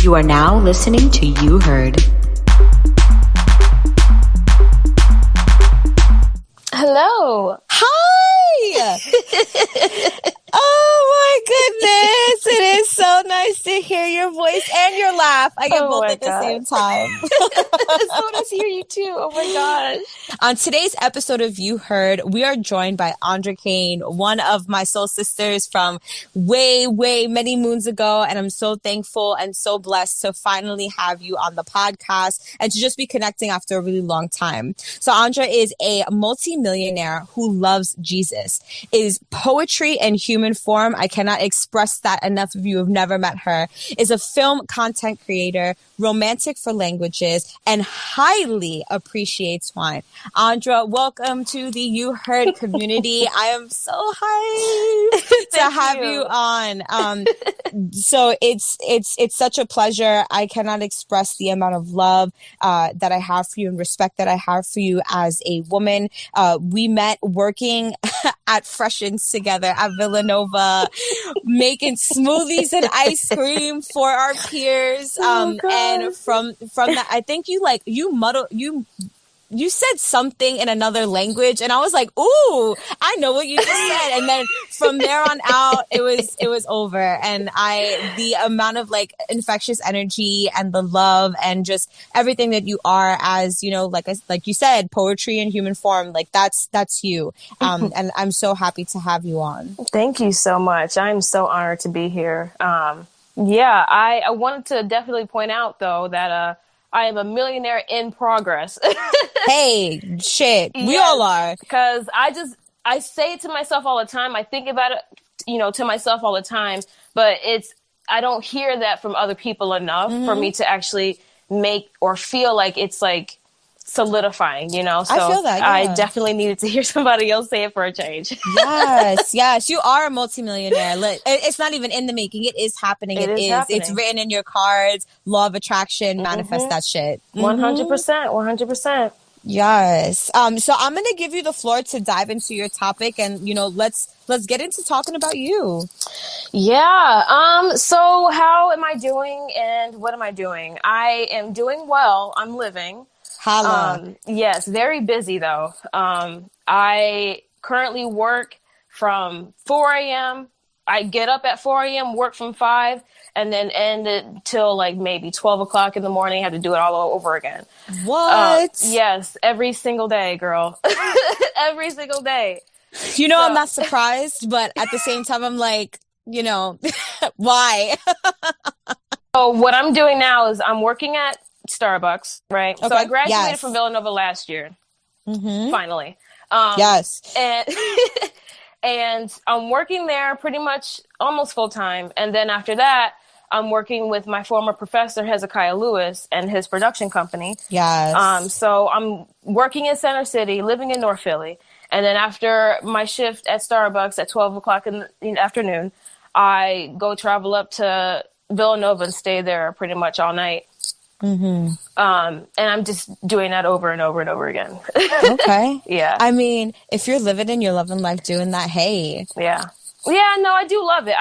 You are now listening to You Heard. Hello. Hi. Oh my goodness. It is so nice to hear your voice and your laugh. I get both at the same time. It's so nice to hear you too. Oh my gosh. On today's episode of You Heard, we are joined by Andra Cain, one of my soul sisters from way many moons ago. And I'm so thankful and so blessed to finally have you on the podcast and to just be connecting after a really long time. So Andra is a multimillionaire who loves Jesus, is poetry in human form. I cannot express that enough if you have never met her. Is a film content creator, romantic for languages, and highly appreciates wine. Andra, welcome to the You Heard community. I am so hyped to have you on. So it's such a pleasure. I cannot express the amount of love that I have for you and respect that I have for you as a woman. We met working at Freshens together at Villanova, making smoothies and ice cream for our peers. And from that, I think you said something in another language, and I was like, "Ooh, I know what you just said." And then from there on out, it was over. And the amount of like infectious energy and the love and just everything that you are, as you know, like you said, poetry in human form, like that's you. And I'm so happy to have you on. Thank you so much. I'm so honored to be here. I wanted to definitely point out though that I am a millionaire in progress. Hey, shit. We Yes, all are. Because I say it to myself all the time. I think about it, to myself all the time, but I don't hear that from other people enough for me to actually make or feel like it's like solidifying, So I feel that, yeah. I definitely needed to hear somebody else say it for a change. Yes. You are a multimillionaire. It's not even in the making. It is happening. It is. Happening. It's written in your cards. Law of attraction. Manifest that shit. 100%. 100%. Yes. So I'm going to give you the floor to dive into your topic and, let's get into talking about you. Yeah. So how am I doing and what am I doing? I am doing well. I'm living. Yes, very busy though. I currently work from 4 a.m. I get up at 4 a.m., work from 5, and then end it till like maybe 12 o'clock in the morning. Have to do it all over again. What? Yes, every single day, girl. Every single day. I'm not surprised, but at the same time, I'm like, why? So what I'm doing now is I'm working at Starbucks, right? Okay. So I graduated from Villanova last year, finally. Yes. And I'm working there pretty much almost full time. And then after that, I'm working with my former professor, Hezekiah Lewis, and his production company. Yes. So I'm working in Center City, living in North Philly. And then after my shift at Starbucks at 12 o'clock in the afternoon, I go travel up to Villanova and stay there pretty much all night. And I'm just doing that over and over and over again. Okay. Yeah. I mean, if you're living and you're loving life doing that, hey. Yeah. Yeah, no, I do love it.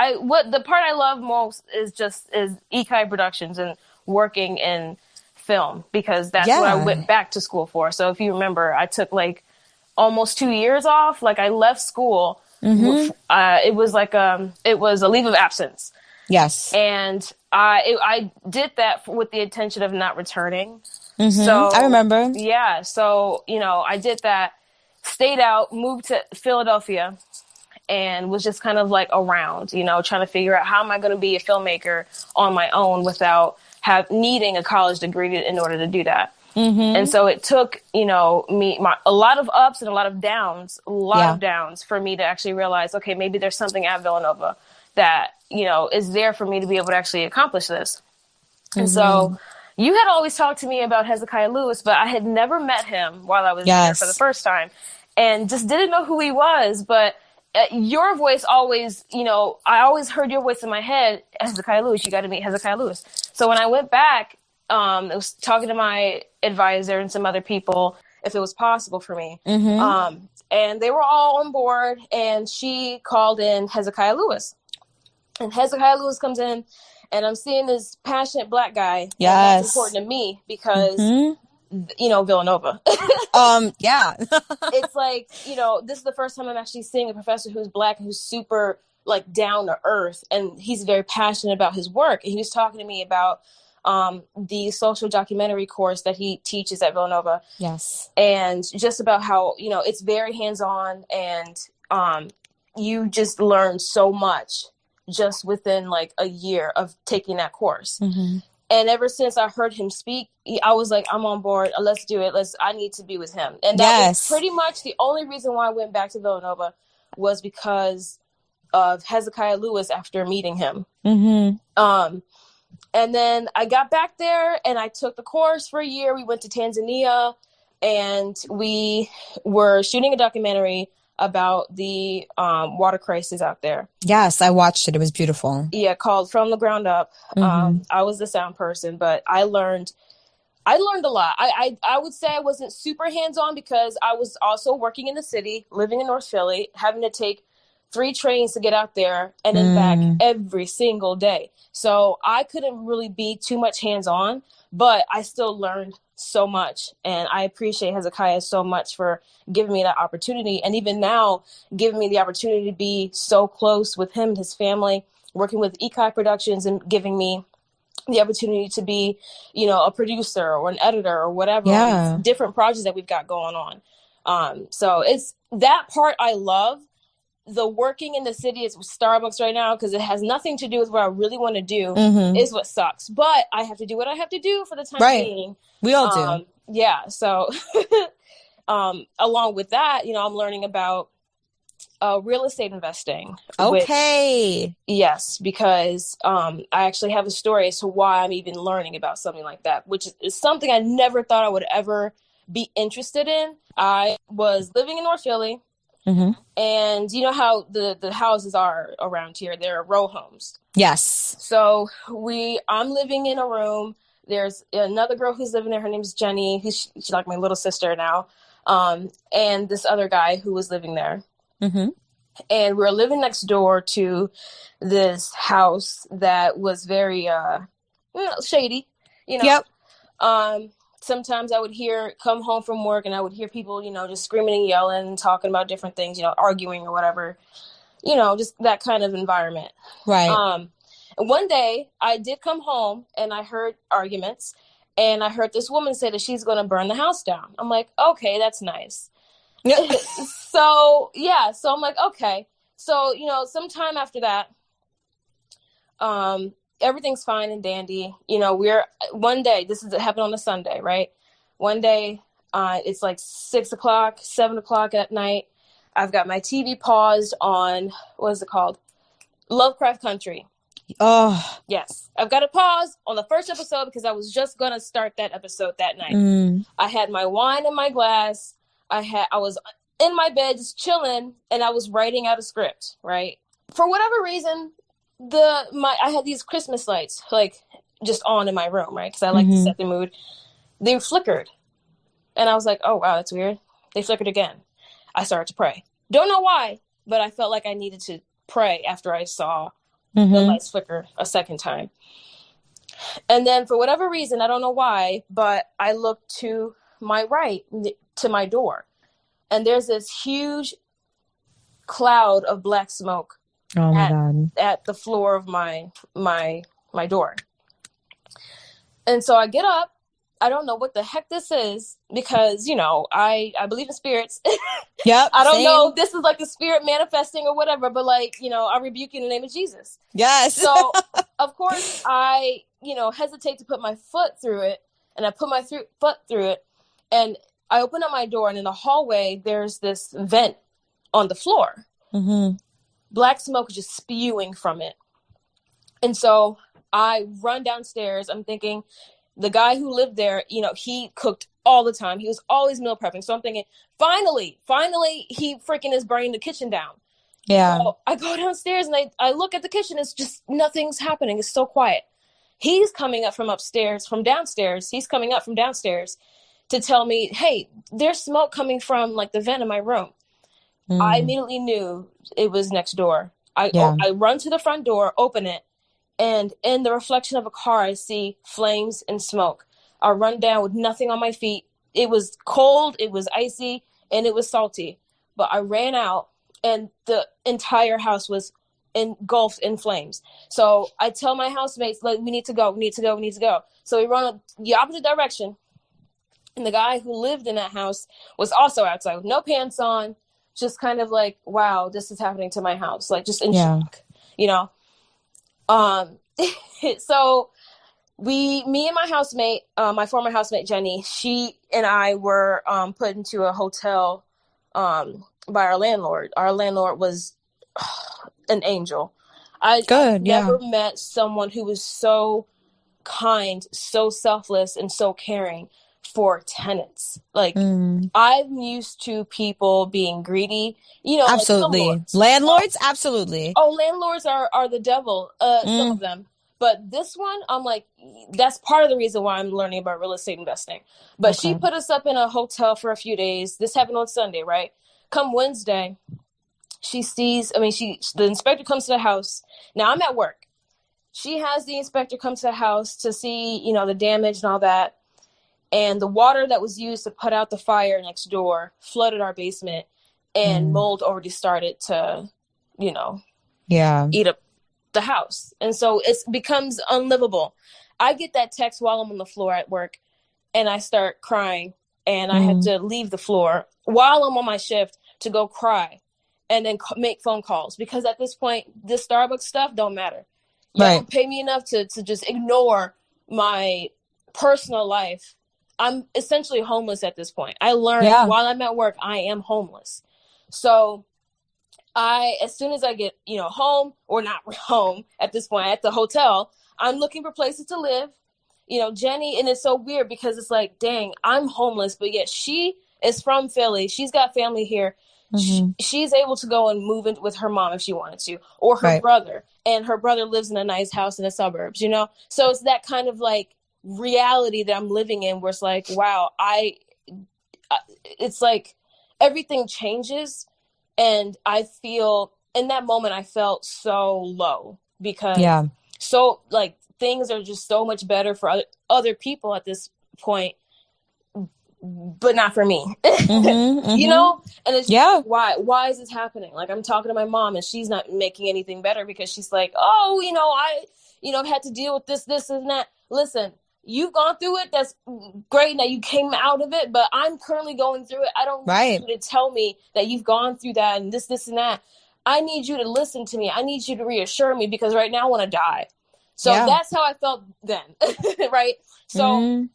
The part I love most is Ikai Productions and working in film, because that's what I went back to school for. So if you remember, I took like almost 2 years off. Like I left school. It was a leave of absence. Yes. And I did that with the intention of not returning. So I remember. Yeah. So, I did that, stayed out, moved to Philadelphia, and was just kind of like around, trying to figure out how am I going to be a filmmaker on my own without needing a college degree in order to do that. And so it took, a lot of ups and a lot of downs, for me to actually realize, okay, maybe there's something at Villanova that, is there for me to be able to actually accomplish this. And so you had always talked to me about Hezekiah Lewis, but I had never met him while I was there for the first time and just didn't know who he was. But your voice always, I always heard your voice in my head, Hezekiah Lewis, you got to meet Hezekiah Lewis. So when I went back, I was talking to my advisor and some other people if it was possible for me. And they were all on board, and she called in Hezekiah Lewis. And Hezekiah Lewis comes in And I'm seeing this passionate Black guy. Yes. And that's important to me because, Villanova. Yeah. It's like, this is the first time I'm actually seeing a professor who's Black and who's super like down to earth. And he's very passionate about his work. And he was talking to me about the social documentary course that he teaches at Villanova. Yes. And just about how, it's very hands-on and you just learn so much just within like a year of taking that course. Mm-hmm. And ever since I heard him speak, I was like, I'm on board. Let's do it. I need to be with him. And that was pretty much the only reason why I went back to Villanova was because of Hezekiah Lewis after meeting him. Mm-hmm. And then I got back there and I took the course for a year. We went to Tanzania and we were shooting a documentary about the water crisis out there. Yes, I watched it. It was beautiful. Yeah, called From the Ground Up. Mm-hmm. I was the sound person, but I learned a lot. I would say I wasn't super hands-on because I was also working in the city, living in North Philly, having to take 3 trains to get out there and then back every single day. So I couldn't really be too much hands-on, but I still learned so much. And I appreciate Hezekiah so much for giving me that opportunity. And even now, giving me the opportunity to be so close with him and his family, working with Ekai Productions and giving me the opportunity to be, a producer or an editor or whatever, on these different projects that we've got going on. So it's that part I love. The working in the city is with Starbucks right now because it has nothing to do with what I really want to do is what sucks. But I have to do what I have to do for the time being. We all do. Yeah. So along with that, I'm learning about real estate investing. Okay. Yes, because I actually have a story as to why I'm even learning about something like that, which is something I never thought I would ever be interested in. I was living in North Philly. Mm-hmm. And you know how the houses are around here, they're row homes. Yes. So I'm living in a room. There's another girl who's living there. Her name's Jenny. She's like my little sister now. And this other guy who was living there. Mm-hmm. And we were living next door to this house that was very shady, Yep. Sometimes I would come home from work and I would hear people, just screaming and yelling and talking about different things, arguing or whatever, just that kind of environment. Right. And one day I did come home and I heard arguments and I heard this woman say that she's going to burn the house down. I'm like, okay, that's nice. Yep. So I'm like, okay. So, sometime after that, everything's fine and dandy. One day, it happened on a Sunday, right? One day, it's like 6 o'clock, 7 o'clock at night. I've got my TV paused on, what is it called? Lovecraft Country. Oh. Yes. I've got it paused on the first episode because I was just going to start that episode that night. I had my wine in my glass. I was in my bed just chilling and I was writing out a script, right? For whatever reason, I had these Christmas lights like just on in my room, right? Because I like to set the mood. They flickered. And I was like, oh, wow, that's weird. They flickered again. I started to pray. Don't know why, but I felt like I needed to pray after I saw the lights flicker a second time. And then for whatever reason, I don't know why, but I looked to my right, to my door. And there's this huge cloud of black smoke at the floor of my door. And so I get up. I don't know what the heck this is because, I believe in spirits. Yep. I don't know if this is like a spirit manifesting or whatever, but I rebuke you in the name of Jesus. Yes. So of course I, hesitate to put my foot through it, and I put my foot through it, and I open up my door, and in the hallway, there's this vent on the floor. Mm-hmm. Black smoke is just spewing from it. And so I run downstairs. I'm thinking the guy who lived there, he cooked all the time. He was always meal prepping. So I'm thinking, finally, he freaking is burning the kitchen down. Yeah. So I go downstairs and I look at the kitchen. It's just nothing's happening. It's so quiet. He's coming up from downstairs. He's coming up from downstairs to tell me, hey, there's smoke coming from like the vent in my room. I immediately knew it was next door. I run to the front door, open it, And in the reflection of a car, I see flames and smoke. I run down with nothing on my feet. It was cold, it was icy, and it was salty. But I ran out, and the entire house was engulfed in flames. So I tell my housemates, like, we need to go. So we run the opposite direction. And the guy who lived in that house was also outside with no pants on, just kind of like, wow, this is happening to my house. Like, just in shock, you know? So me and my housemate, my former housemate, Jenny, she and I were, put into a hotel, by our landlord. Our landlord was an angel. I've never met someone who was so kind, so selfless, and so caring for tenants. Like, I'm used to people being greedy, you know. Absolutely. Like Landlords, absolutely. Oh, landlords are the devil, some of them. But this one, I'm like, that's part of the reason why I'm learning about real estate investing. But she put us up in a hotel for a few days. This happened on Sunday, right? Come Wednesday, the inspector comes to the house. Now, I'm at work. She has the inspector come to the house to see, you know, the damage and all that. And the water that was used to put out the fire next door flooded our basement, and mold already started to, you know, eat up the house. And so it becomes unlivable. I get that text while I'm on the floor at work, and I start crying, and I had to leave the floor while I'm on my shift to go cry and then make phone calls, because at this point, this Starbucks stuff don't matter. Y'all don't pay me enough to just ignore my personal life. I'm essentially homeless at this point. I learned while I'm at work, I am homeless. So as soon as I get, you know, home, or not home at this point, at the hotel, I'm looking for places to live. You know, Jenny, and it's so weird because it's like, dang, I'm homeless, but yet she is from Philly. She's got family here. She's able to go and move in with her mom if she wanted to, or her brother. And her brother lives in a nice house in the suburbs, you know? So it's that kind of like reality that I'm living in, where it's like, wow, it's like everything changes. And I feel in that moment, I felt so low, because so like things are just so much better for other people at this point, but not for me, you know? And it's just, why is this happening? Like, I'm talking to my mom, and she's not making anything better, because she's like, oh, you know, I've had to deal with this and that. Listen, you've gone through it. That's great that you came out of it, but I'm currently going through it. I don't need you to tell me that you've gone through that and this and that. I need you to listen to me. I need you to reassure me, because right now I want to die. So that's how I felt then. Right. So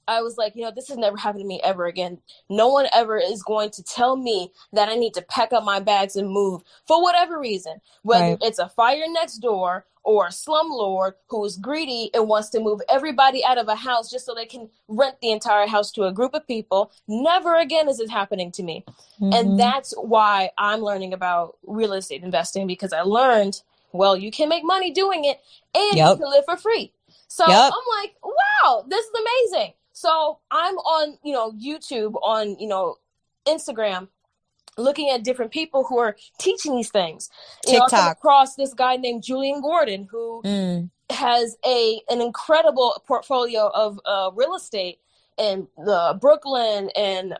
I was like, you know, this has never happened to me ever again. No one ever is going to tell me that I need to pack up my bags and move for whatever reason, whether it's a fire next door or a slumlord who is greedy and wants to move everybody out of a house just so they can rent the entire house to a group of people. Never again is it happening to me. And that's why I'm learning about real estate investing, because I learned, well, you can make money doing it, and you can live for free. So I'm like, wow, this is amazing. So I'm on, you know, YouTube, on, you know, Instagram, looking at different people who are teaching these things. You know, I come across this guy named Julian Gordon, who has an incredible portfolio of real estate in Brooklyn and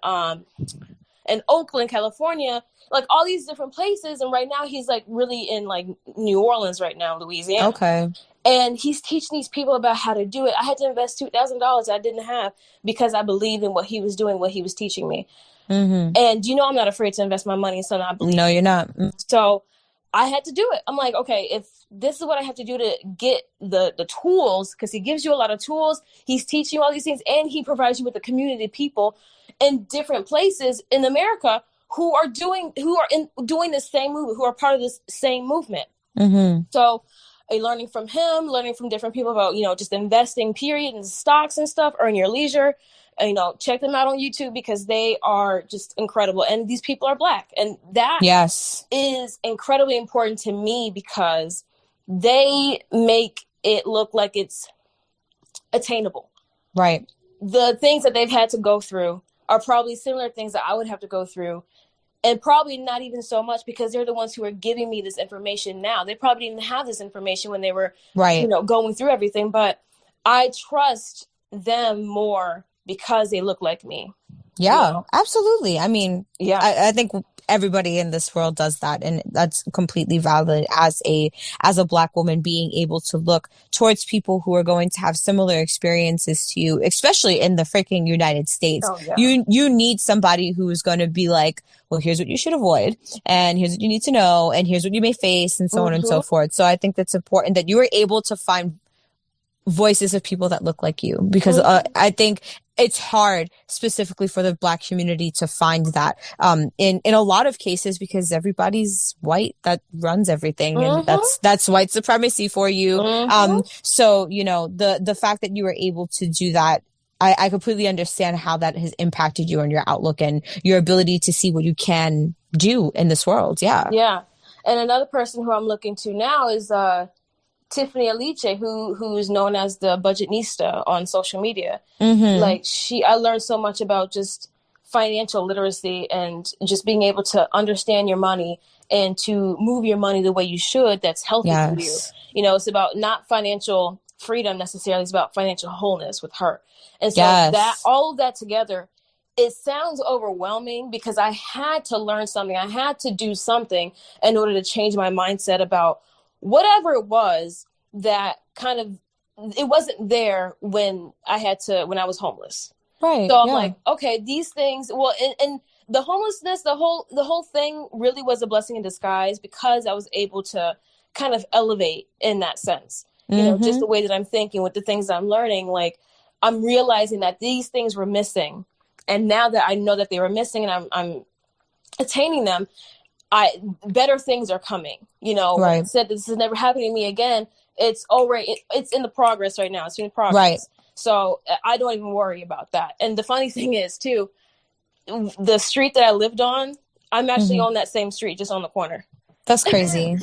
Oakland, California, like all these different places. And right now he's like really in like New Orleans right now, Louisiana. Okay. And he's teaching these people about how to do it. I had to invest $2,000 I didn't have, because I believed in what he was doing, what he was teaching me. And, you know, I'm not afraid to invest my money in something I believe in. No, you're not. So I had to do it. I'm like, okay, if this is what I have to do to get the tools, because he gives you a lot of tools, he's teaching you all these things, and he provides you with a community of people in different places in America who are doing the same movement, who are part of this same movement. So learning from him, learning from different people about, you know, just investing period and stocks and stuff, earn your leisure. You know, check them out on YouTube, because they are just incredible. And these people are Black. And that is incredibly important to me, because they make it look like it's attainable. Right. The things that they've had to go through are probably similar things that I would have to go through And probably not even so much because they're the ones who are giving me this information now. They probably didn't have this information when they were, Right. Going through everything. But I trust them more because they look like me. Yeah, absolutely. I mean, Yeah. I think everybody in this world does that, and that's completely valid as a Black woman, being able to look towards people who are going to have similar experiences to you, especially in the freaking United States. Oh, yeah. You need somebody who is going to be like, well, here's what you should avoid, and here's what you need to know, and here's what you may face, and so on and so forth. So I think that's important that you were able to find voices of people that look like you, because I think it's hard specifically for the Black community to find that in a lot of cases, because everybody's white that runs everything, and that's white supremacy for you. So the fact that you were able to do that, I completely understand how that has impacted you and your outlook and your ability to see what you can do in this world. Yeah. And another person who I'm looking to now is Tiffany Aliche, who's known as the Budgetnista on social media. Like I learned so much about just financial literacy and just being able to understand your money and to move your money the way you should. That's healthy for you. It's about not financial freedom necessarily. It's about financial wholeness with her. And so that all of that together, it sounds overwhelming because I had to learn something. I had to do something in order to change my mindset about whatever it was that kind of, it wasn't there when I was homeless. Right. So I'm like, okay, these things, well, and the homelessness, the whole thing really was a blessing in disguise because I was able to kind of elevate in that sense. Just the way that I'm thinking with the things that I'm learning, like I'm realizing that these things were missing. And now that I know that they were missing and I'm attaining them, better things are coming. Like I said, this is never happening to me again. It's already, it's in the progress right now. It's in progress. Right. So I don't even worry about that. And the funny thing is too, the street that I lived on, I'm actually on that same street, just on the corner. That's crazy.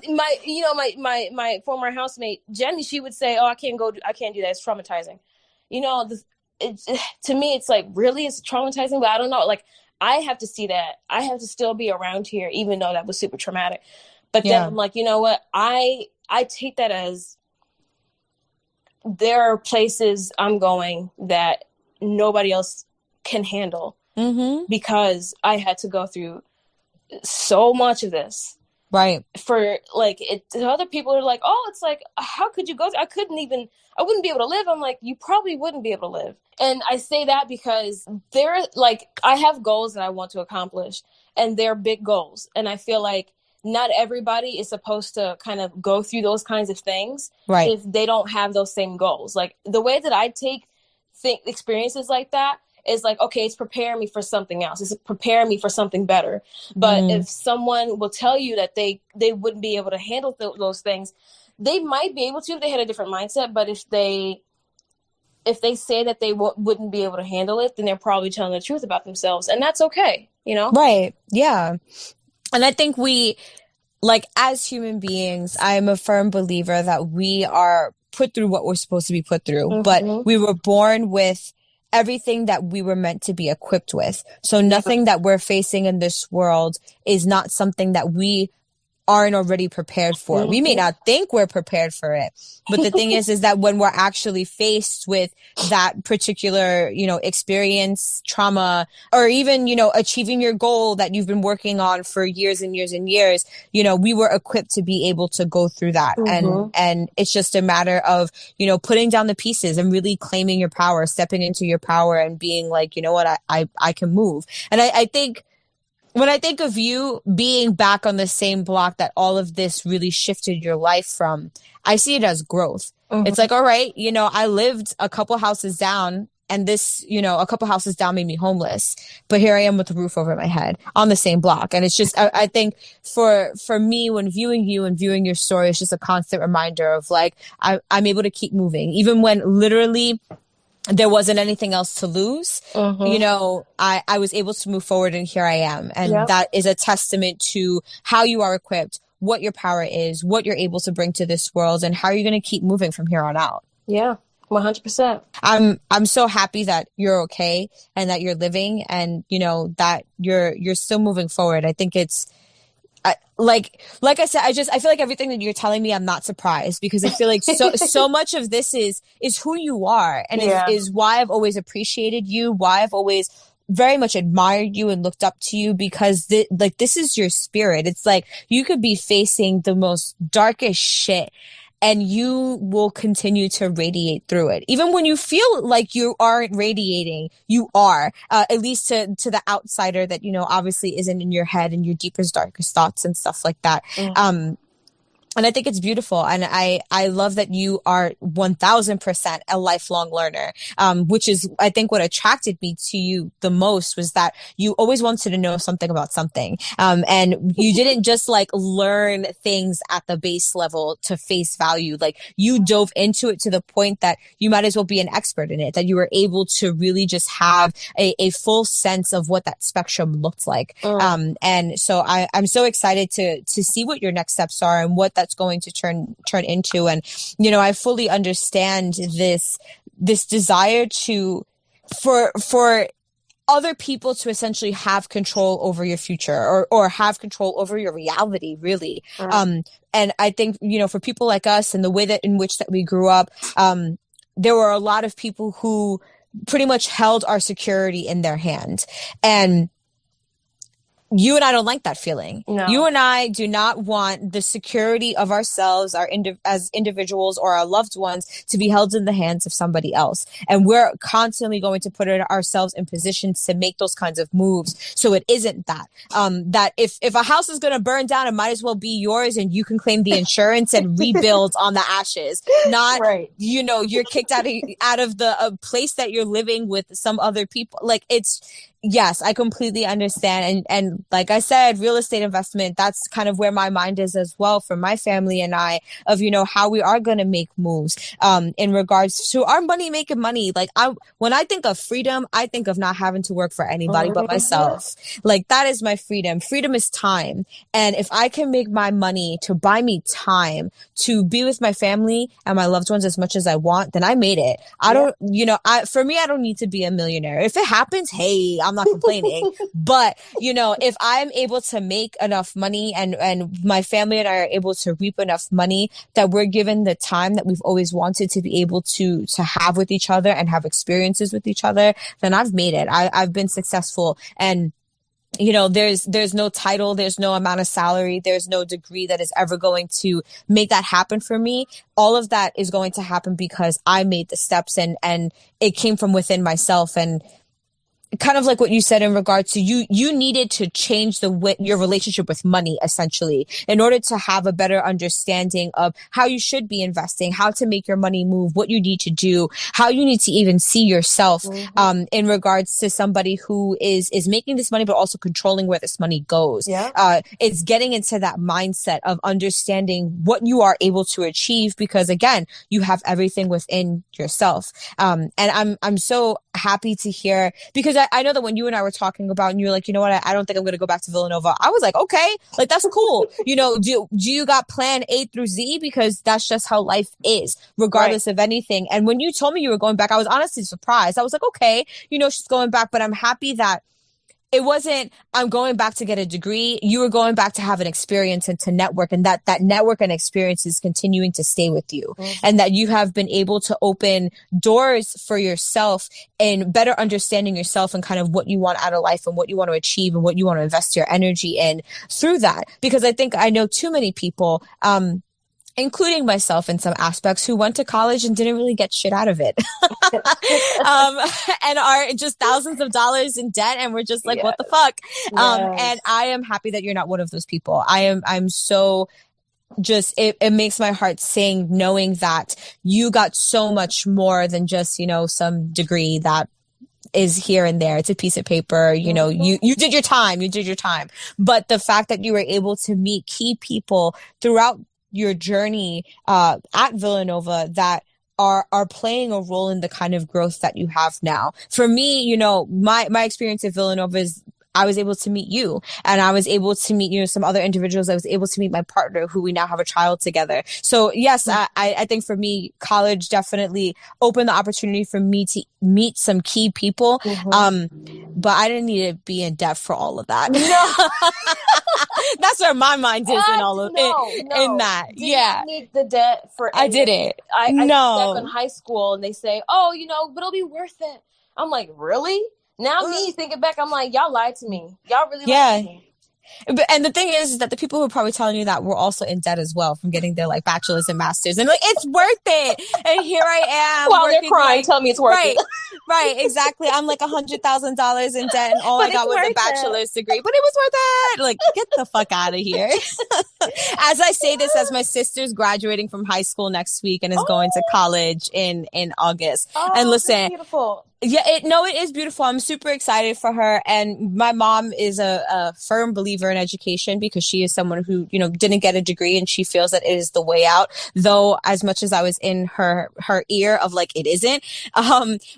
My former housemate Jenny, she would say, "Oh, I can't do that. It's traumatizing." To me, it's like, really, it's traumatizing, but I don't know. Like, I have to see that. I have to still be around here, even though that was super traumatic. But then I'm like, you know what? I take that as there are places I'm going that nobody else can handle because I had to go through so much of this. Right. For other people are like, oh, it's like, how could you go? I wouldn't be able to live. I'm like, you probably wouldn't be able to live. And I say that because I have goals that I want to accomplish, and they're big goals. And I feel like not everybody is supposed to kind of go through those kinds of things if they don't have those same goals. Like the way that I take experiences like that is like, okay, it's preparing me for something else. It's preparing me for something better. But if someone will tell you that they wouldn't be able to handle those things, they might be able to if they had a different mindset. But if they say that they wouldn't be able to handle it, then they're probably telling the truth about themselves. And that's okay, Right. Yeah. And I think as human beings, I'm a firm believer that we are put through what we're supposed to be put through, but we were born with everything that we were meant to be equipped with. So nothing that we're facing in this world is not something that we aren't already prepared for. We may not think we're prepared for it, but the thing is that when we're actually faced with that particular, experience, trauma, or even, achieving your goal that you've been working on for years and years and years, we were equipped to be able to go through that. And it's just a matter of, putting down the pieces and really claiming your power, stepping into your power and being like, you know what, I can move. And I think, when I think of you being back on the same block that all of this really shifted your life from, I see it as growth. It's like, all right, I lived a couple houses down, and this, a couple houses down made me homeless. But here I am with a roof over my head on the same block. And it's just, I think for me, when viewing you and viewing your story, it's just a constant reminder of like, I'm able to keep moving, even when literally there wasn't anything else to lose. I was able to move forward, and here I am. And that is a testament to how you are equipped, what your power is, what you're able to bring to this world, and how you're going to keep moving from here on out. Yeah, 100%. I'm so happy that you're okay and that you're living and, you know, that you're still moving forward. I think it's, like I said, I feel like everything that you're telling me, I'm not surprised because I feel like so much of this is who you are and Yeah. is why I've always appreciated you, why I've always very much admired you and looked up to you because this is your spirit. It's like you could be facing the most darkest shit and you will continue to radiate through it. Even when you feel like you aren't radiating, you are, at least to the outsider that, you know, obviously isn't in your head and your deepest, darkest thoughts and stuff like that. Mm-hmm. And I think it's beautiful. And I love that you are 1000% a lifelong learner, which is, I think what attracted me to you the most was that you always wanted to know something about something. And you didn't just like learn things at the base level to face value. Like you dove into it to the point that you might as well be an expert in it, that you were able to really just have a full sense of what that spectrum looked like. And so I'm so excited to see what your next steps are and what that's going to turn into. And, you know, I fully understand this desire for other people to essentially have control over your future or have control over your reality, really. And I think, you know, for people like us and the way that in which that we grew up, there were a lot of people who pretty much held our security in their hand. And you and I don't like that feeling. No. You and I do not want the security of ourselves, as individuals or our loved ones to be held in the hands of somebody else. And we're constantly going to put ourselves in positions to make those kinds of moves. So it isn't that, that if a house is going to burn down, it might as well be yours and you can claim the insurance and rebuild on the ashes. Not, right. You know, you're kicked out of the place that you're living with some other people. Like yes, I completely understand. And like I said, real estate investment, that's kind of where my mind is as well for my family and I of, you know, how we are going to make moves, in regards to our making money. Like when I think of freedom, I think of not having to work for anybody but myself. Like that is my freedom. Freedom is time. And if I can make my money to buy me time to be with my family and my loved ones as much as I want, then I made it. I don't, you know, for me, I don't need to be a millionaire. If it happens, hey, I'm not complaining. But, you know, if I'm able to make enough money and my family and I are able to reap enough money that we're given the time that we've always wanted to be able to have with each other and have experiences with each other, then I've made it. I've been successful. And you know, there's no title, there's no amount of salary, there's no degree that is ever going to make that happen for me. All of that is going to happen because I made the steps and it came from within myself. And kind of like what you said in regard to you needed to change your relationship with money, essentially, in order to have a better understanding of how you should be investing, how to make your money move, what you need to do, how you need to even see yourself, in regards to somebody who is making this money, but also controlling where this money goes. It's getting into that mindset of understanding what you are able to achieve, because again, you have everything within yourself. And I'm so happy to hear, because I know that when you and I were talking about, and you were like, you know what, I don't think I'm going to go back to Villanova. I was like, okay, like that's cool. You know, do you got plan A through Z? Because that's just how life is, regardless of anything. And when you told me you were going back, I was honestly surprised. I was like, okay, you know, she's going back, but I'm happy that it wasn't, I'm going back to get a degree. You were going back to have an experience and to network, and that network and experience is continuing to stay with you, and that you have been able to open doors for yourself and better understanding yourself and kind of what you want out of life and what you want to achieve and what you want to invest your energy in through that. Because I think I know too many people, including myself in some aspects, who went to college and didn't really get shit out of it. And are just thousands of dollars in debt. And we're just like, what the fuck? And I am happy that you're not one of those people. I'm so just, it makes my heart sing knowing that you got so much more than just, you know, some degree that is here and there. It's a piece of paper. You know, you did your time, But the fact that you were able to meet key people throughout your journey at Villanova that are playing a role in the kind of growth that you have now. For me, you know, my experience at Villanova is I was able to meet you, and I was able to meet, some other individuals. I was able to meet my partner, who we now have a child together. So yes, I think for me, college definitely opened the opportunity for me to meet some key people. But I didn't need to be in debt for all of that. No. That's where my mind is in all of it. In that. Did not need the debt for I didn't. I think back in high school and they say, oh, but it'll be worth it. I'm like, really? Now me thinking back, I'm like, y'all lied to me. Y'all really lied to me. And the thing is that the people who are probably telling you that were also in debt as well from getting their like bachelor's and master's, and like, it's worth it. And here I am while they're crying, tell me it's worth it. Right, exactly. I'm like $100,000 in debt, and all I got was a bachelor's degree, but it was worth it. Like, get the fuck out of here. As I say this, as my sister's graduating from high school next week and is going to college in August. And listen, that's beautiful. Yeah, it is beautiful. I'm super excited for her. And my mom is a firm believer in education, because she is someone who, didn't get a degree, and she feels that it is the way out. Though, as much as I was in her ear of like, it isn't.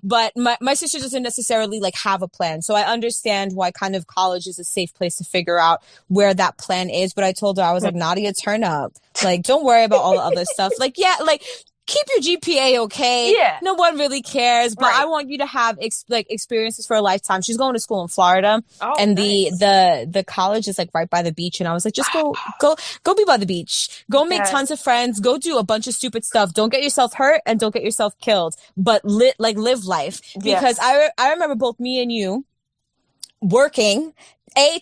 But my sister doesn't necessarily like have a plan. So I understand why kind of college is a safe place to figure out where that plan is. But I told her, I was like, Nadia, turn up. Like, don't worry about all the other stuff. Like, yeah, like, keep your GPA okay. Yeah. No one really cares, but I want you to have experiences for a lifetime. She's going to school in Florida, and nice. the college is like right by the beach. And I was like, just go be by the beach. Go make tons of friends. Go do a bunch of stupid stuff. Don't get yourself hurt and don't get yourself killed, but live life. Because I remember both me and you working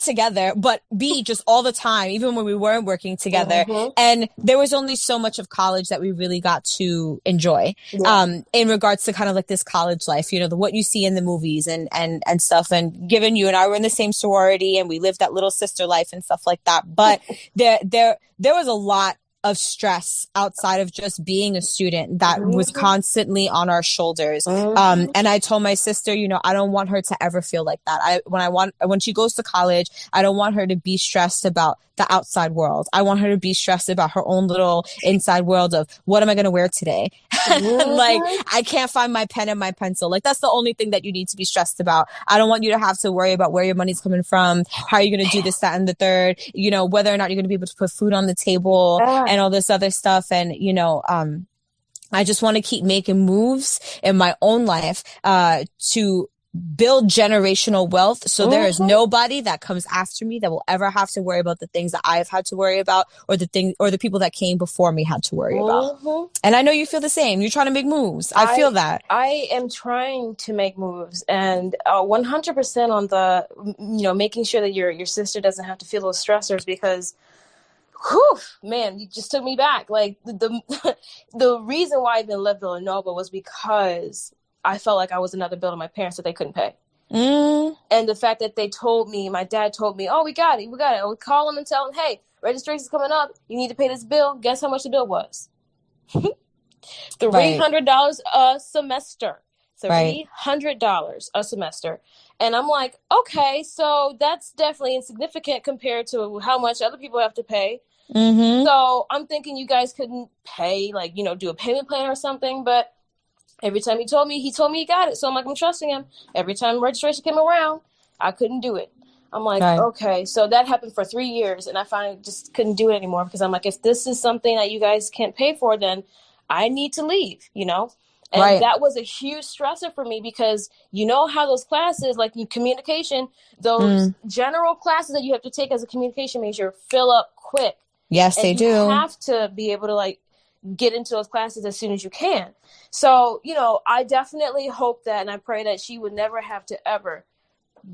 together, but B, just all the time, even when we weren't working together. And there was only so much of college that we really got to enjoy, in regards to kind of like this college life, what you see in the movies and stuff. And given you and I were in the same sorority, and we lived that little sister life and stuff like that. But there was a lot of stress outside of just being a student that was constantly on our shoulders. And I told my sister, I don't want her to ever feel like that. When she goes to college, I don't want her to be stressed about the outside world. I want her to be stressed about her own little inside world of, what am I going to wear today? Like, I can't find my pen and my pencil. Like, that's the only thing that you need to be stressed about. I don't want you to have to worry about where your money's coming from, how you're going to do this, that, and the third, whether or not you're going to be able to put food on the table and all this other stuff. And, I just want to keep making moves in my own life, to build generational wealth. So there is nobody that comes after me that will ever have to worry about the things that I've had to worry about, or the people that came before me had to worry about. And I know you feel the same. You're trying to make moves. I feel that. I am trying to make moves, and 100% on the, making sure that your sister doesn't have to feel those stressors, because whew, man, you just took me back. Like, the reason why I even left Villanova was because I felt like I was another bill to my parents that they couldn't pay. And the fact that my dad told me, oh, we got it. I would call them and tell them, hey, registration's coming up. You need to pay this bill. Guess how much the bill was? $300 a semester. $300 a semester. And I'm like, okay, so that's definitely insignificant compared to how much other people have to pay. So I'm thinking you guys couldn't pay, like, do a payment plan or something. But every time he told me he got it. So I'm like, I'm trusting him. Every time registration came around, I couldn't do it. I'm like, okay. So that happened for 3 years, and I finally just couldn't do it anymore, because I'm like, if this is something that you guys can't pay for, then I need to leave, And that was a huge stressor for me, because how those classes, like in communication, those general classes that you have to take as a communication major fill up quick. Yes, they do. You have to be able to like get into those classes as soon as you can. So, I definitely hope that, and I pray that she would never have to ever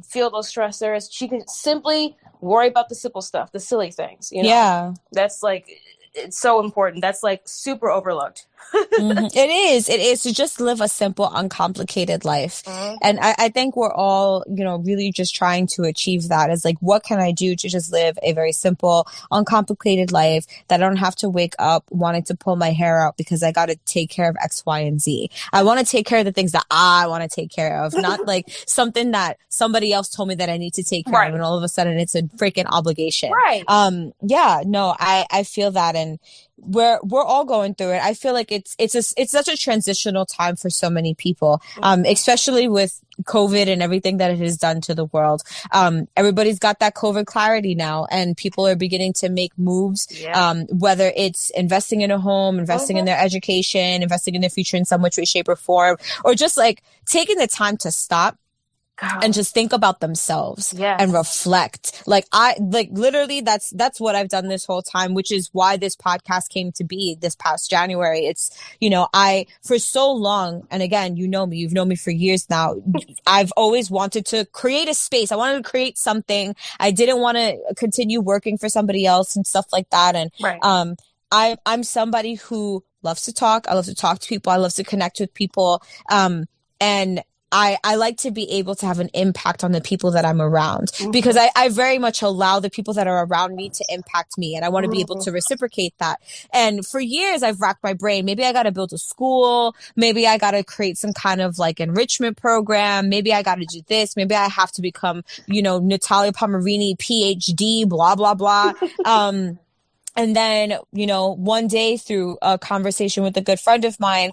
feel those stressors. She can simply worry about the simple stuff, the silly things, Yeah. That's like, it's so important. That's like super overlooked. It is to just live a simple, uncomplicated life. And I think we're all, really just trying to achieve that. It's like, what can I do to just live a very simple, uncomplicated life that I don't have to wake up wanting to pull my hair out because I got to take care of X, Y, and Z. I want to take care of the things that I want to take care of, not like something that somebody else told me that I need to take care of. And all of a sudden it's a freaking obligation. I feel that. And we're all going through it. I feel like it's such a transitional time for so many people, especially with COVID and everything that it has done to the world. Everybody's got that COVID clarity now, and people are beginning to make moves, whether it's investing in a home, investing in their education, investing in their future in some which way, shape, or form, or just like taking the time to stop and just think about themselves and reflect. Like literally that's what I've done this whole time, which is why this podcast came to be this past January. It's, I, for so long, and again, you've known me for years now. I've always wanted to create a space. I wanted to create something. I didn't want to continue working for somebody else and stuff like that. And, I'm somebody who loves to talk. I love to talk to people. I love to connect with people. And I like to be able to have an impact on the people that I'm around, because I very much allow the people that are around me to impact me. And I want to be able to reciprocate that. And for years, I've racked my brain. Maybe I got to build a school. Maybe I got to create some kind of like enrichment program. Maybe I got to do this. Maybe I have to become, Natalia Pomerini, PhD, blah, blah, blah. And then, one day through a conversation with a good friend of mine,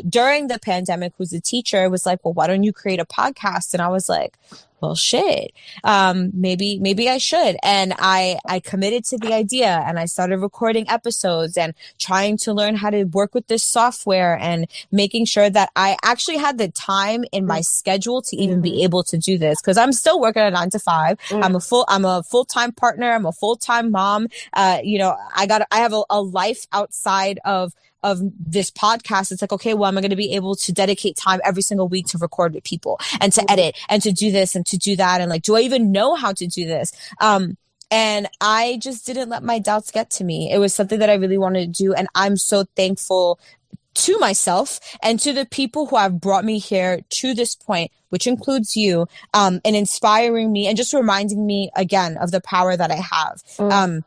during the pandemic, who's a teacher, was like, well, why don't you create a podcast? And I was like, well, shit, maybe I should. And I committed to the idea, and I started recording episodes and trying to learn how to work with this software and making sure that I actually had the time in my schedule to even be able to do this. Cause I'm still working a 9 to 5. I'm a full-time partner. I'm a full-time mom. I have a life outside of this podcast. It's like, okay, well, am I going to be able to dedicate time every single week to record with people and to edit and to do this and to do that? And like, do I even know how to do this? And I just didn't let my doubts get to me. It was something that I really wanted to do. And I'm so thankful to myself and to the people who have brought me here to this point, which includes you, and inspiring me and just reminding me again of the power that I have.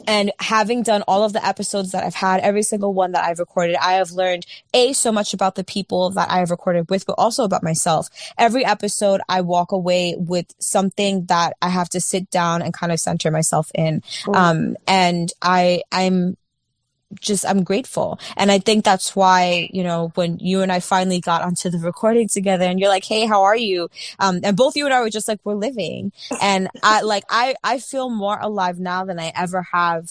And having done all of the episodes that I've had, every single one that I've recorded, I have learned so much about the people that I have recorded with, but also about myself. Every episode, I walk away with something that I have to sit down and kind of center myself in. And I'm grateful. And I think that's why, when you and I finally got onto the recording together and you're like, hey, how are you? And both you and I were just like, we're living. And I feel more alive now than I ever have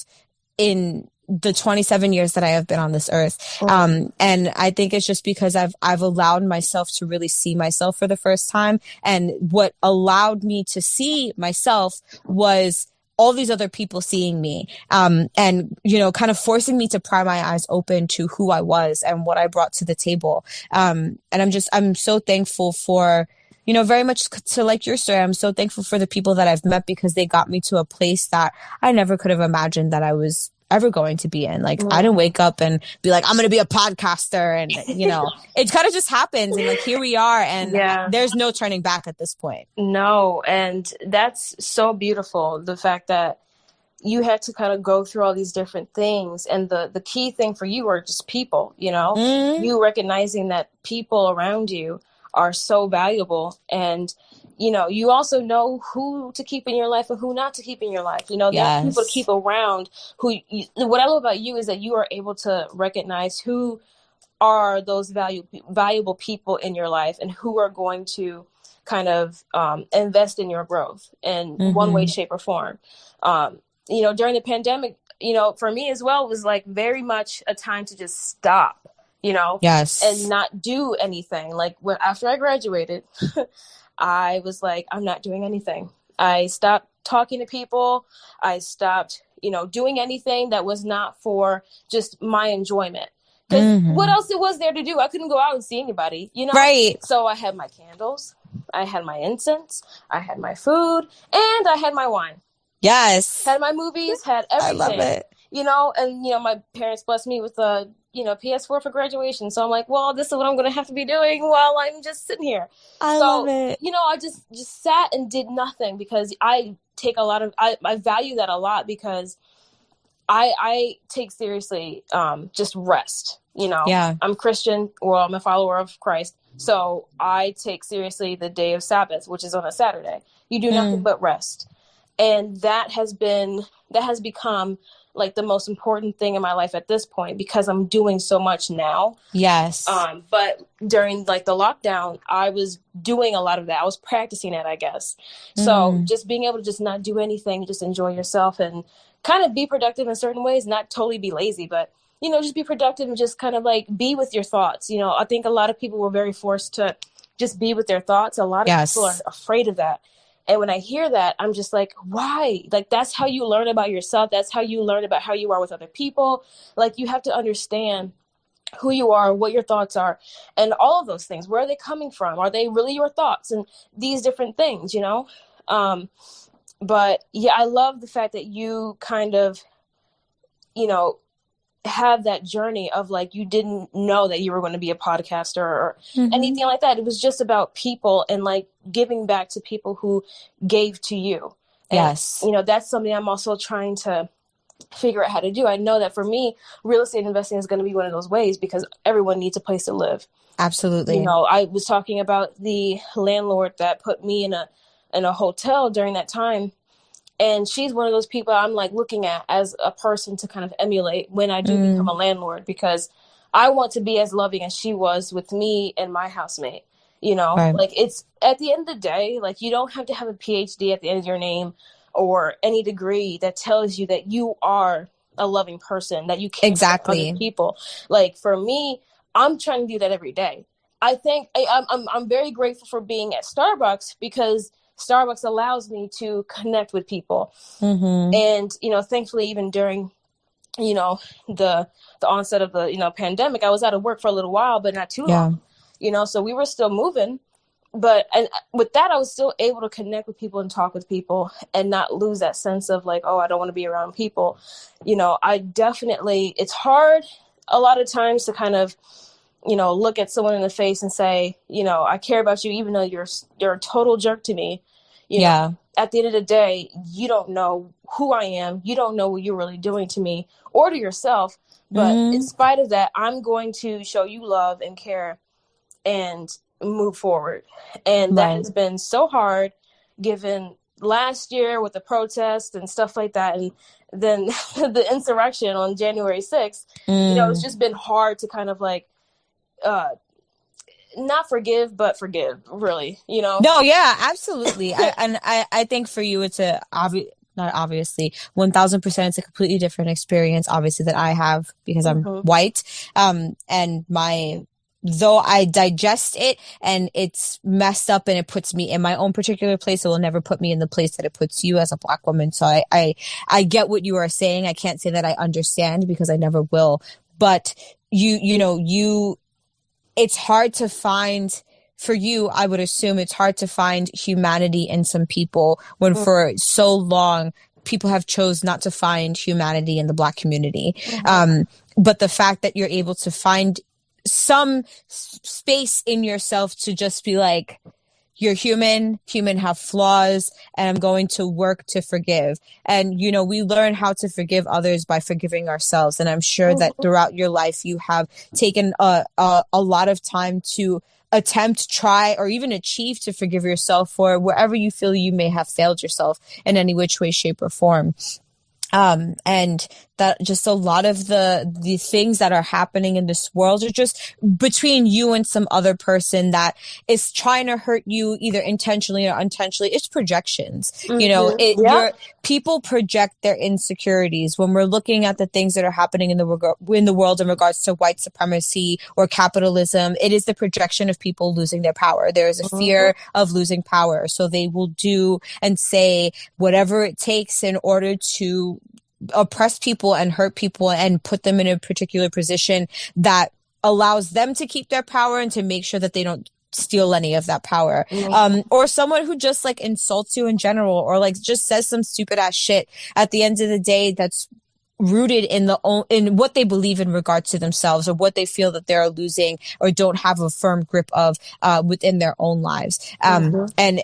in the 27 years that I have been on this earth. And I think it's just because I've allowed myself to really see myself for the first time. And what allowed me to see myself was all these other people seeing me, and, kind of forcing me to pry my eyes open to who I was and what I brought to the table. And I'm so thankful for, very much to like your story. I'm so thankful for the people that I've met, because they got me to a place that I never could have imagined that I was ever going to be in. Like, I didn't wake up and be like, I'm going to be a podcaster. And, it kind of just happens. And like, here we are. And there's no turning back at this point. No. And that's so beautiful. The fact that you had to kind of go through all these different things. And the key thing for you are just people, you recognizing that people around you are so valuable. And you also know who to keep in your life and who not to keep in your life. There's people to keep around what I love about you is that you are able to recognize who are those valuable people in your life and who are going to kind of invest in your growth in one way, shape, or form. During the pandemic, for me as well, it was like very much a time to just stop, and not do anything. Like after I graduated, I was like, I'm not doing anything. I stopped talking to people. I stopped, doing anything that was not for just my enjoyment. Because what else it was there to do? I couldn't go out and see anybody, Right. So I had my candles, I had my incense, I had my food, and I had my wine. Yes. Had my movies, had everything. I love it. And my parents blessed me with a PS4 for graduation. So I'm like, well, this is what I'm going to have to be doing while I'm just sitting here. I love it. I just sat and did nothing, because I take I value that a lot, because I take seriously just rest. I'm Christian, well, I'm a follower of Christ. So I take seriously the day of Sabbath, which is on a Saturday. You do nothing but rest. And that has become like the most important thing in my life at this point because I'm doing so much now. Yes. But during like the lockdown, I was doing a lot of that. I was practicing it, I guess. So just being able to just not do anything, just enjoy yourself and kind of be productive in certain ways, not totally be lazy, but, you know, just be productive and just kind of like be with your thoughts. You know, I think a lot of people were very forced to just be with their thoughts. A lot of people are afraid of that. And when I hear that, I'm just like, why? Like, that's how you learn about yourself. That's how you learn about how you are with other people. Like, you have to understand who you are, what your thoughts are, and all of those things. Where are they coming from? Are they really your thoughts? And these different things, you know? But yeah, I love the fact that you kind of, you know, have that journey of like, you didn't know that you were going to be a podcaster or anything like that. It was just about people and like giving back to people who gave to you. And, you know, that's something I'm also trying to figure out how to do. I know that for me, real estate investing is going to be one of those ways because everyone needs a place to live. Absolutely. You know, I was talking about the landlord that put me in a hotel during that time. And she's one of those people I'm like looking at as a person to kind of emulate when I do become a landlord, because I want to be as loving as she was with me and my housemate. You know, like it's at the end of the day, like you don't have to have a PhD at the end of your name or any degree that tells you that you are a loving person, that you care about other people. Like for me, I'm trying to do that every day. I think I'm very grateful for being at Starbucks because Starbucks allows me to connect with people. And, you know, thankfully, even during, you know, the onset of the, you know, pandemic, I was out of work for a little while, but not too long, you know, so we were still moving. But and with that, I was still able to connect with people and talk with people and not lose that sense of like, oh, I don't want to be around people. You know, I definitely, it's hard a lot of times to kind of, you know, look at someone in the face and say, you know, I care about you, even though you're a total jerk to me. You know, at the end of the day, you don't know who I am. You don't know what you're really doing to me or to yourself. But in spite of that, I'm going to show you love and care and move forward. And that has been so hard given last year with the protests and stuff like that. And then the insurrection on January 6th, you know, it's just been hard to kind of like, not forgive, but forgive, really, you know? No, yeah, absolutely. I think for you, it's not obviously 1000%. It's a completely different experience, obviously, that I have because I'm white. And though I digest it and it's messed up and it puts me in my own particular place, it will never put me in the place that it puts you as a Black woman. So I get what you are saying. I can't say that I understand because I never will, but you know, it's hard to find, for you, I would assume it's hard to find humanity in some people when for so long people have chose not to find humanity in the Black community. But the fact that you're able to find some space in yourself to just be like, you're human have flaws, and I'm going to work to forgive. And, you know, we learn how to forgive others by forgiving ourselves. And I'm sure that throughout your life, you have taken a lot of time to attempt, try, or even achieve to forgive yourself for wherever you feel you may have failed yourself in any which way, shape, or form. And that just a lot of the things that are happening in this world are just between you and some other person that is trying to hurt you either intentionally or unintentionally. It's projections. You know, people project their insecurities. When we're looking at the things that are happening in the world in regards to white supremacy or capitalism, it is the projection of people losing their power. There is a fear of losing power. So they will do and say whatever it takes in order to oppress people and hurt people and put them in a particular position that allows them to keep their power and to make sure that they don't steal any of that power. Or someone who just like insults you in general or like just says some stupid ass shit at the end of the day that's rooted in what they believe in regards to themselves or what they feel that they're losing or don't have a firm grip of within their own lives. And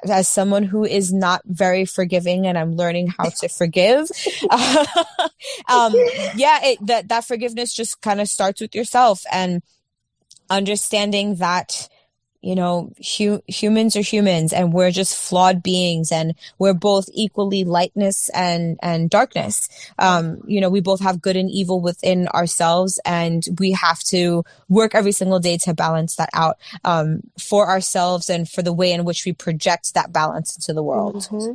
as someone who is not very forgiving and I'm learning how to forgive, that forgiveness just kind of starts with yourself and understanding that humans are humans, and we're just flawed beings, and we're both equally lightness and darkness. We both have good and evil within ourselves, and we have to work every single day to balance that out, for ourselves and for the way in which we project that balance into the world. Mm-hmm.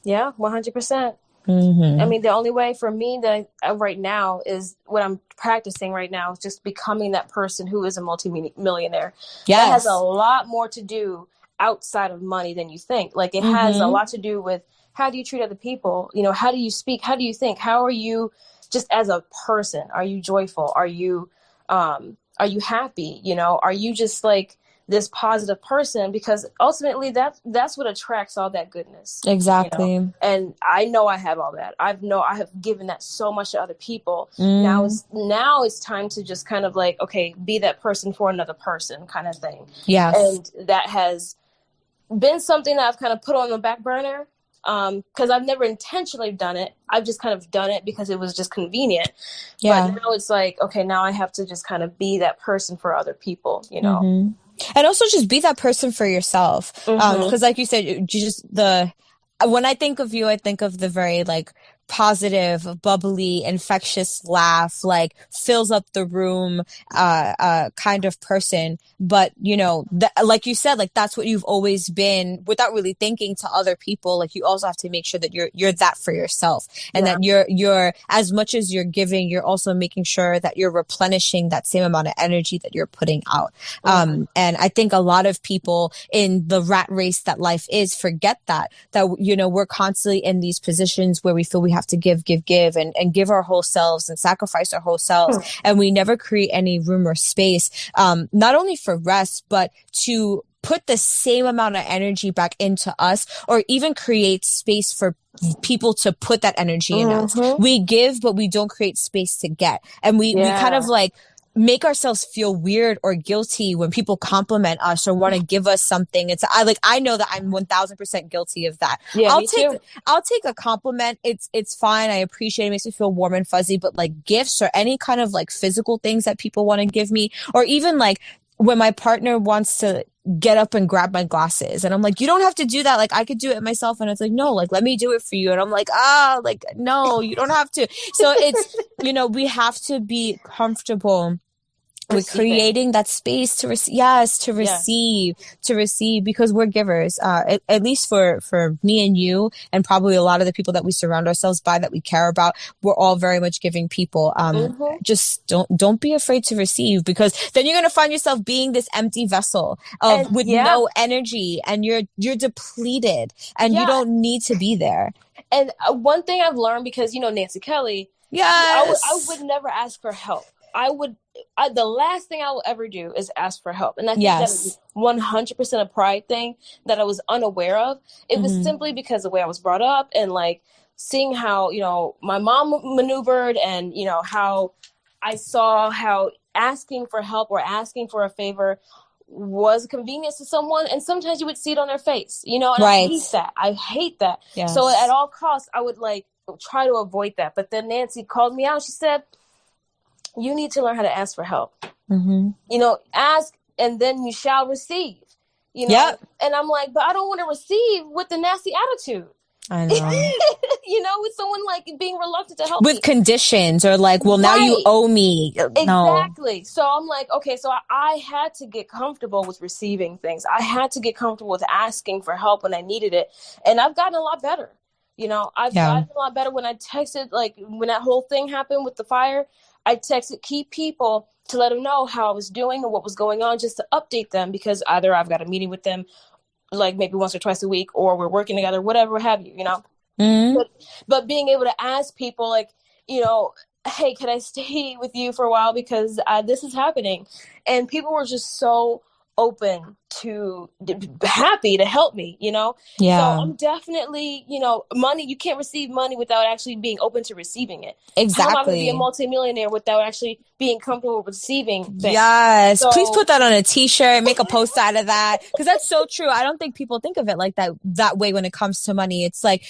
Yeah, 100%. Mm-hmm. I mean, the only way for me that right now is what I'm practicing right now is just becoming that person who is a multimillionaire. Yes. That has a lot more to do outside of money than you think. Like, it has a lot to do with how do you treat other people? How do you speak? How do you think? How are you just as a person? Are you joyful? Are you happy? Are you just like this positive person? Because ultimately that's what attracts all that goodness. Exactly. And I know I have all that. I have given that so much to other people. Now it's time to just kind of like, okay, be that person for another person kind of thing. Yes. And that has been something that I've kind of put on the back burner, because I've never intentionally done it. I've just kind of done it because it was just convenient. Yeah. But now it's like, okay, now I have to just kind of be that person for other people, And also just be that person for yourself. Because like you said, when I think of you, I think of the very like positive, bubbly, infectious laugh, like fills up the room, kind of person. But, like you said, like that's what you've always been without really thinking to other people. Like you also have to make sure that you're that for yourself, and that you're as much as you're giving, you're also making sure that you're replenishing that same amount of energy that you're putting out. And I think a lot of people in the rat race that life is forget that, we're constantly in these positions where we feel we have to give and give our whole selves and sacrifice our whole selves. And we never create any room or space, not only for rest, but to put the same amount of energy back into us, or even create space for people to put that energy in us. We give, but we don't create space to get. And we kind of like make ourselves feel weird or guilty when people compliment us or want to give us something. I know that I'm 1000% guilty of that. Yeah, I'll take a compliment. It's fine. I appreciate it. It makes me feel warm and fuzzy, but like gifts or any kind of like physical things that people want to give me, or even like when my partner wants to get up and grab my glasses and I'm like, you don't have to do that. Like I could do it myself. And it's like, no, like, let me do it for you. And I'm like, no, you don't have to. So it's, we have to be comfortable with creating that space to receive, because we're givers, at least for me and you, and probably a lot of the people that we surround ourselves by that we care about. We're all very much giving people. Just don't be afraid to receive, because then you're going to find yourself being this empty vessel with no energy, and you're depleted, and you don't need to be there. And one thing I've learned, because, Nancy Kelly, I would never ask for help. The last thing I will ever do is ask for help. And I think that is 100% a pride thing that I was unaware of. It was simply because of the way I was brought up, and like seeing how, my mom maneuvered, and, how I saw how asking for help or asking for a favor was a convenience to someone. And sometimes you would see it on their face, and I hate that. Yes. So at all costs, I would like try to avoid that. But then Nancy called me out. She said, you need to learn how to ask for help. Ask and then you shall receive. And I'm like, but I don't want to receive with the nasty attitude. I know. With someone like being reluctant to help with me. Conditions, or like, well, now you owe me. Exactly. No. So I'm like, okay, so I had to get comfortable with receiving things. I had to get comfortable with asking for help when I needed it. And I've gotten a lot better. I've gotten a lot better when I texted, like when that whole thing happened with the fire. I texted key people to let them know how I was doing and what was going on, just to update them, because either I've got a meeting with them like maybe once or twice a week, or we're working together, whatever have you, But being able to ask people like, hey, can I stay with you for a while because this is happening? And people were just so open to happy to help me, So I'm definitely, money, you can't receive money without actually being open to receiving it. Exactly. How am I going to be a multimillionaire without actually being comfortable with receiving things? Yes. So, please put that on a t-shirt, make a post out of that. Because that's so true. I don't think people think of it like that way when it comes to money. It's like,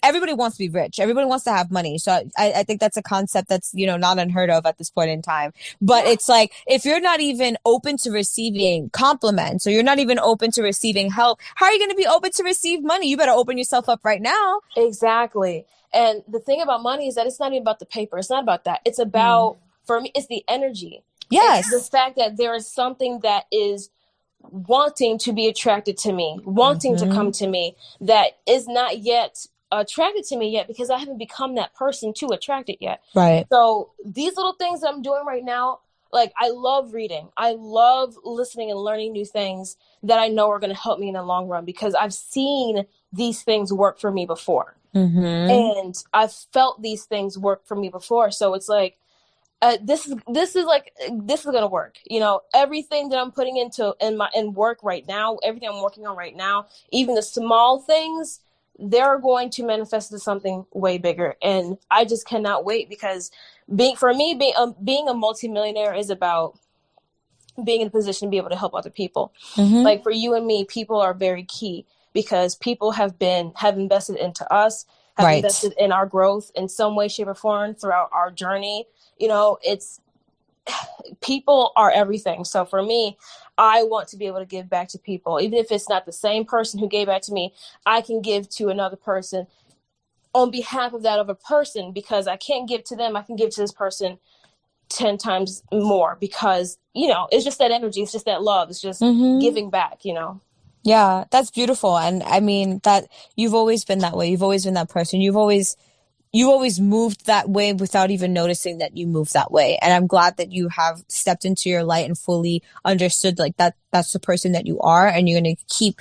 everybody wants to be rich. Everybody wants to have money. So I think that's a concept that's, not unheard of at this point in time. But it's like, if you're not even open to receiving compliments, or you're not even open to receiving help, how are you going to be open to receive money? You better open yourself up right now. Exactly. And the thing about money is that it's not even about the paper. It's not about that. It's about, for me, it's the energy. Yes. It's the fact that there is something that is wanting to be attracted to me, wanting to come to me, that is not yet attracted to me yet, because I haven't become that person to attract it yet. Right. So these little things that I'm doing right now, like, I love reading. I love listening and learning new things that I know are going to help me in the long run, because I've seen these things work for me before. And I've felt these things work for me before. So it's like, this is going to work. You know, everything that I'm putting in work right now, everything I'm working on right now, even the small things, they're going to manifest into something way bigger. And I just cannot wait, because being a multimillionaire is about being in a position to be able to help other people. Like for you and me, people are very key, because people have invested into us, have invested in our growth in some way, shape, or form throughout our journey. You know, people are everything. So for me, I want to be able to give back to people. Even if it's not the same person who gave back to me, I can give to another person on behalf of that other person, because I can't give to them. I can give to this person 10 times more, because, you know, it's just that energy. It's just that love. It's just giving back, you know? Yeah, that's beautiful. And I mean that you've always been that way. You've always been that person. You always moved that way without even noticing that you moved that way. And I'm glad that you have stepped into your light and fully understood like that's the person that you are. And you're going to keep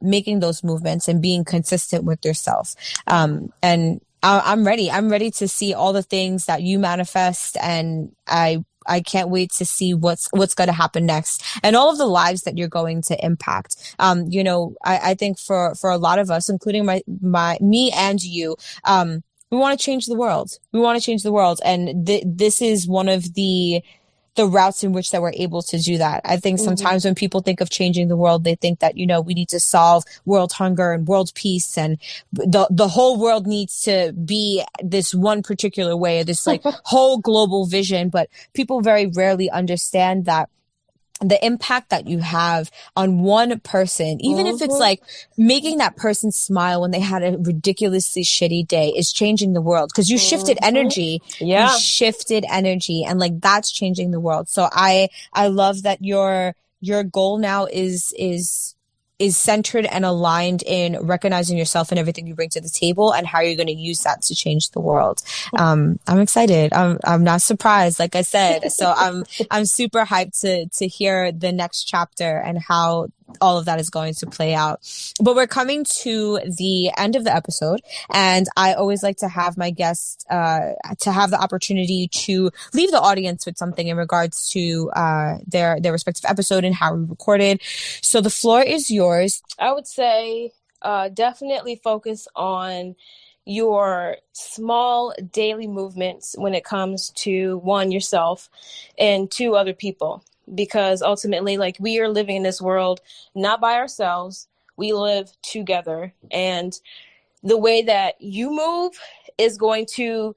making those movements and being consistent with yourself. And I'm ready. I'm ready to see all the things that you manifest. And I can't wait to see what's going to happen next, and all of the lives that you're going to impact. You know, I think for a lot of us, including me and you, we want to change the world. We want to change the world. And this is one of the routes in which that we're able to do that. I think sometimes when people think of changing the world, they think that, you know, we need to solve world hunger and world peace, and the whole world needs to be this one particular way, this like whole global vision. But people very rarely understand that the impact that you have on one person, even if it's like making that person smile when they had a ridiculously shitty day, is changing the world, because you shifted energy. You shifted energy, and like that's changing the world. So I love that your goal now is centered and aligned in recognizing yourself and everything you bring to the table, and how you're going to use that to change the world. I'm excited. I'm not surprised, like I said. So I'm super hyped to hear the next chapter and how all of that is going to play out. But we're coming to the end of the episode, and I always like to have my guests to have the opportunity to leave the audience with something in regards to their respective episode and how we recorded. So the floor is yours. I would say definitely focus on your small daily movements when it comes to, one, yourself, and two, other people. Because ultimately, like, we are living in this world not by ourselves. We live together. And the way that you move is going to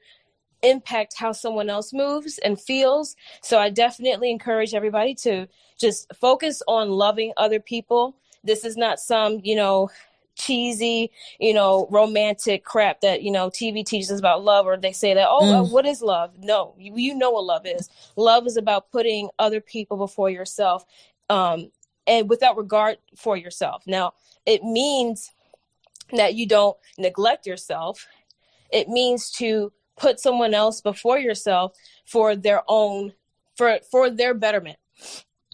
impact how someone else moves and feels. So I definitely encourage everybody to just focus on loving other people. This is not some, you know, cheesy, you know, romantic crap that, you know, TV teaches us about love, or they say that, what is love? No, you know what love is. Love is about putting other people before yourself, and without regard for yourself. Now, it means that you don't neglect yourself. It means to put someone else before yourself for their own, for their betterment.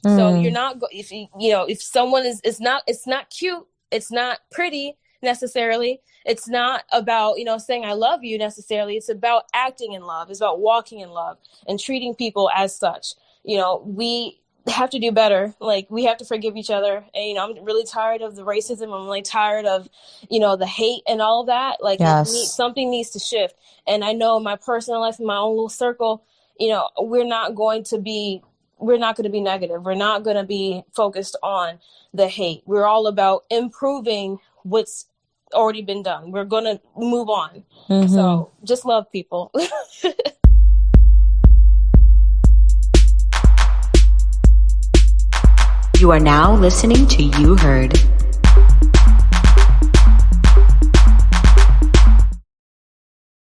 So you're not, if someone it's not cute, it's not pretty necessarily. It's not about, you know, saying I love you necessarily. It's about acting in love. It's about walking in love and treating people as such. You know, we have to do better. Like, we have to forgive each other. And, you know, I'm really tired of the racism. I'm really tired of, you know, the hate and all that. Like, something needs to shift. And I know in my personal life, in my own little circle, you know, we're not going to be negative. We're not going to be focused on the hate. We're all about improving what's already been done. We're going to move on. So just love people. You are now listening to You Heard.